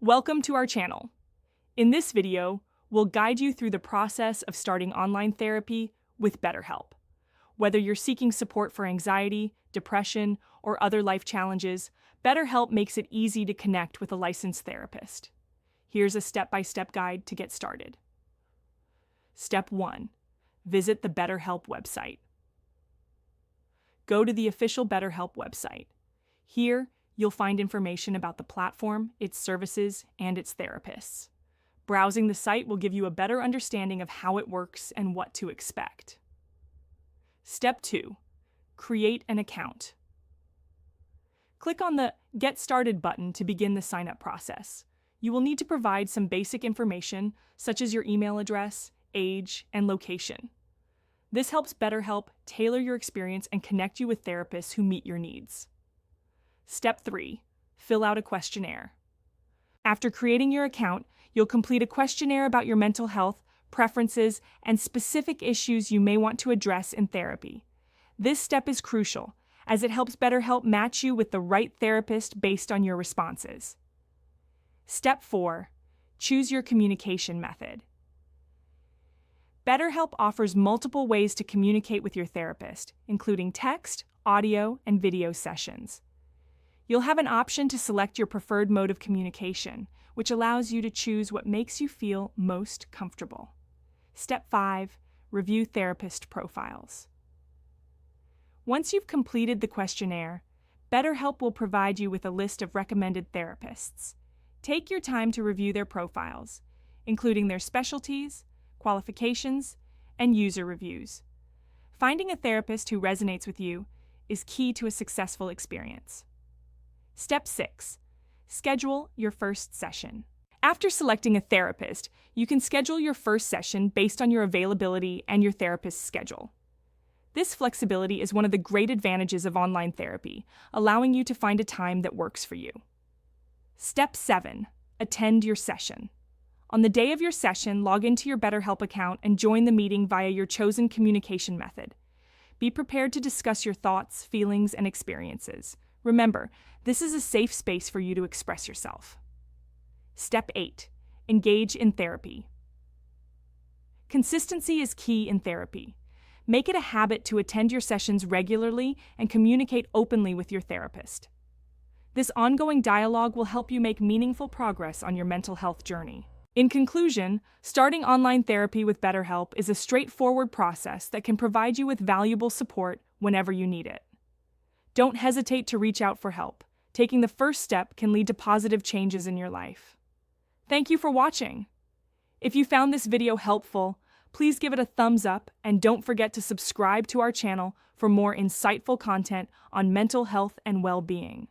Welcome to our channel. In this video, we'll guide you through the process of starting online therapy with BetterHelp. Whether you're seeking support for anxiety, depression, or other life challenges, BetterHelp makes it easy to connect with a licensed therapist. Here's a step-by-step guide to get started. Step 1. Visit the BetterHelp website. Go to the official BetterHelp website. Here, you'll find information about the platform, its services, and its therapists. Browsing the site will give you a better understanding of how it works and what to expect. Step 2. Create an account. Click on the Get Started button to begin the sign-up process. You will need to provide some basic information, such as your email address, age, and location. This helps BetterHelp tailor your experience and connect you with therapists who meet your needs. Step 3. Fill out a questionnaire. After creating your account, you'll complete a questionnaire about your mental health, preferences, and specific issues you may want to address in therapy. This step is crucial, as it helps BetterHelp match you with the right therapist based on your responses. Step 4. Choose your communication method. BetterHelp offers multiple ways to communicate with your therapist, including text, audio, and video sessions. You'll have an option to select your preferred mode of communication, which allows you to choose what makes you feel most comfortable. Step 5. Review therapist profiles. Once you've completed the questionnaire, BetterHelp will provide you with a list of recommended therapists. Take your time to review their profiles, including their specialties, qualifications, and user reviews. Finding a therapist who resonates with you is key to a successful experience. Step 6. Schedule your first session. After selecting a therapist, you can schedule your first session based on your availability and your therapist's schedule. This flexibility is one of the great advantages of online therapy, allowing you to find a time that works for you. Step 7. Attend your session. On the day of your session, log into your BetterHelp account and join the meeting via your chosen communication method. Be prepared to discuss your thoughts, feelings, and experiences. Remember, this is a safe space for you to express yourself. Step 8. Engage in therapy. Consistency is key in therapy. Make it a habit to attend your sessions regularly and communicate openly with your therapist. This ongoing dialogue will help you make meaningful progress on your mental health journey. In conclusion, starting online therapy with BetterHelp is a straightforward process that can provide you with valuable support whenever you need it. Don't hesitate to reach out for help. Taking the first step can lead to positive changes in your life. Thank you for watching. If you found this video helpful, please give it a thumbs up and don't forget to subscribe to our channel for more insightful content on mental health and well-being.